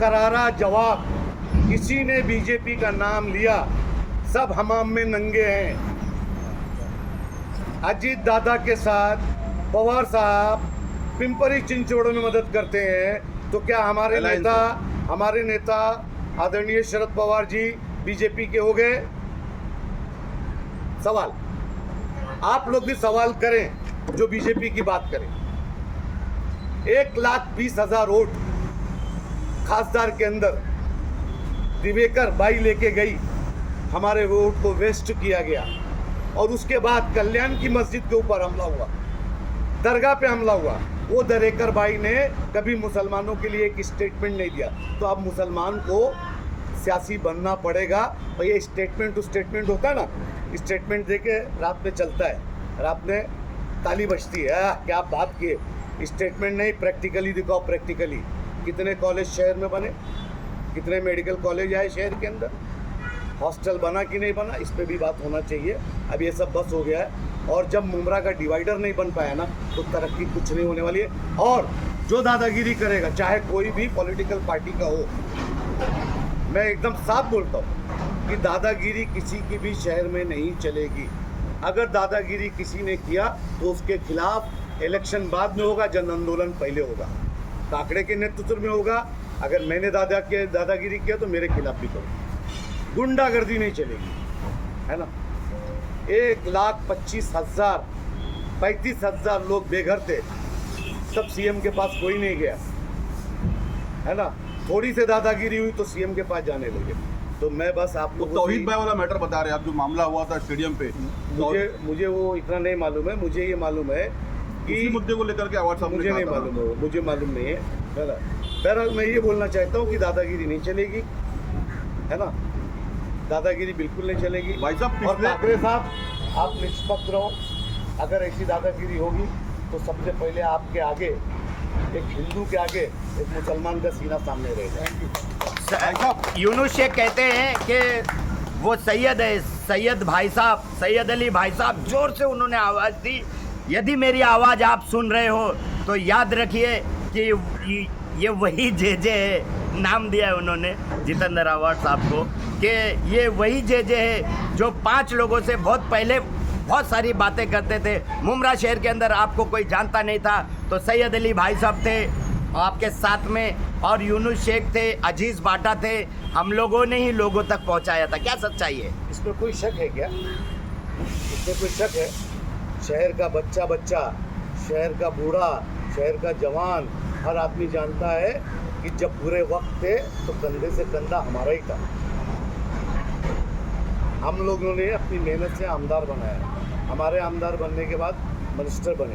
करारा जवाब। किसी ने बीजेपी का नाम लिया, सब हमाम में नंगे हैं। अजीत दादा के साथ पवार साहब पिंपरी चिंचोड़ में मदद करते हैं, तो क्या हमारे नेता आदरणीय शरद पवार जी बीजेपी के हो गए? सवाल आप लोग भी सवाल करें जो बीजेपी की बात करें। 1,20,000 वोट खासदार के अंदर दिवेकर बाई लेके गई, हमारे वोट को वेस्ट किया गया। और उसके बाद कल्याण की मस्जिद के ऊपर हमला हुआ, दरगाह पे हमला हुआ। वो दरेकर भाई ने कभी मुसलमानों के लिए एक स्टेटमेंट नहीं दिया। तो अब मुसलमान को सियासी बनना पड़ेगा। और ये स्टेटमेंट टू स्टेटमेंट होता है ना, स्टेटमेंट देके रात में चलता है, रात में ताली बजती है। क्या बात किए, स्टेटमेंट नहीं, प्रैक्टिकली दिखाओ। प्रैक्टिकली कितने कॉलेज शहर में बने, कितने मेडिकल कॉलेज आए शहर के अंदर, हॉस्टल बना कि नहीं बना, इस पे भी बात होना चाहिए। अब ये सब बस हो गया है। और जब मुमरा का डिवाइडर नहीं बन पाया ना, तो तरक्की कुछ नहीं होने वाली है। और जो दादागिरी करेगा, चाहे कोई भी पॉलिटिकल पार्टी का हो, मैं एकदम साफ बोलता हूँ कि दादागिरी किसी की भी शहर में नहीं चलेगी। अगर दादागिरी किसी ने किया तो उसके खिलाफ इलेक्शन बाद में होगा, जन आंदोलन पहले होगा, काकड़े के नेतृत्व में होगा। अगर मैंने दादागिरी किया तो मेरे खिलाफ भी करो। गुंडागर्दी नहीं चलेगी, है ना। 1,25,000 35,000 लोग बेघर थे, सब सीएम के पास कोई नहीं गया, है ना। थोड़ी से दादागिरी हुई तो सीएम के पास जाने लगे। तो मैं बस आपको तौहीद भाई वाला मैटर बता रहे हैं आप, जो मामला हुआ था स्टेडियम पे। मुझे वो इतना नहीं मालूम है। मुझे ये मालूम है कि इसी मुद्दे को लेकर के आवाज साहब मुझे नहीं मालूम है, मुझे मालूम नहीं है। बहरहाल मैं ये बोलना चाहता हूँ कि दादागिरी नहीं चलेगी, है ना। दादागिरी बिल्कुल नहीं चलेगी भाई साहब। और ठाकरे साहब, आप निष्पक्ष रहो। अगर ऐसी दादागिरी होगी तो सबसे पहले आपके आगे, एक हिंदू के आगे एक मुसलमान का सीना सामने रहेगा। यूनुस शेख कहते हैं कि वो सैयद है, सैयद भाई साहब, सैयद अली भाई साहब, जोर से उन्होंने आवाज़ दी। यदि मेरी आवाज़ आप सुन रहे हो तो याद रखिए कि ये वही जे है, नाम दिया है उन्होंने जितेंद्र आवाज साहब को, कि ये वही जे है जो 5 लोगों से बहुत पहले बहुत सारी बातें करते थे। मुमरा शहर के अंदर आपको कोई जानता नहीं था तो सैयद अली भाई साहब थे आपके साथ में, और यूनुस शेख थे, अजीज बाटा थे। हम लोगों ने ही लोगों तक पहुंचाया था। क्या सच्चाई है इसमें? कोई शक है क्या? इसमें कोई शक है? शहर का बच्चा, शहर का बूढ़ा, शहर का जवान, हर आदमी जानता है कि जब बुरे वक्त थे तो कंधे से कंधा हमारा ही था। हम लोगों ने अपनी मेहनत से आमदार बनाया। हमारे आमदार बनने के बाद मिनिस्टर बने,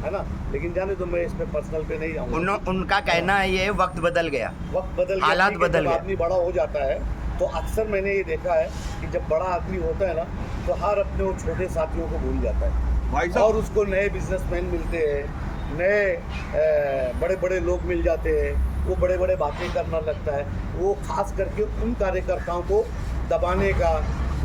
है ना। लेकिन जाने तो मैं इसमें पर्सनल पे नहीं जाऊँगा। उनका कहना है ये वक्त बदल गया, वक्त बदल गया, हालात बदल गए। आदमी बड़ा हो जाता है तो अक्सर मैंने ये देखा है कि जब बड़ा आदमी होता है ना, तो हर अपने वो छोटे साथियों को भूल जाता है भाई साहब। और उसको नए बिजनेसमैन मिलते हैं, नए बड़े बड़े लोग मिल जाते हैं, वो बड़े बड़े बातें करना लगता है। वो खास करके उन कार्यकर्ताओं को दबाने का,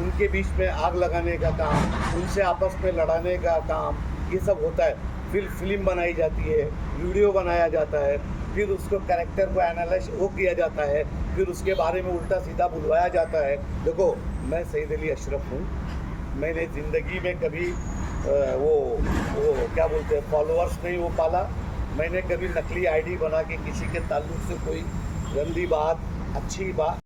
उनके बीच में आग लगाने का काम, उनसे आपस में लड़ाने का काम, ये सब होता है। फिर फिल्म बनाई जाती है, वीडियो बनाया जाता है, फिर उसको कैरेक्टर को एनालाइज वो किया जाता है, फिर उसके बारे में उल्टा सीधा बुलवाया जाता है। देखो, मैं सईद अली अशरफ हूँ। मैंने ज़िंदगी में कभी वो क्या बोलते हैं, फॉलोअर्स नहीं वो पाला। मैंने कभी नकली आईडी बना के किसी के ताल्लुक से कोई गंदी बात, अच्छी बात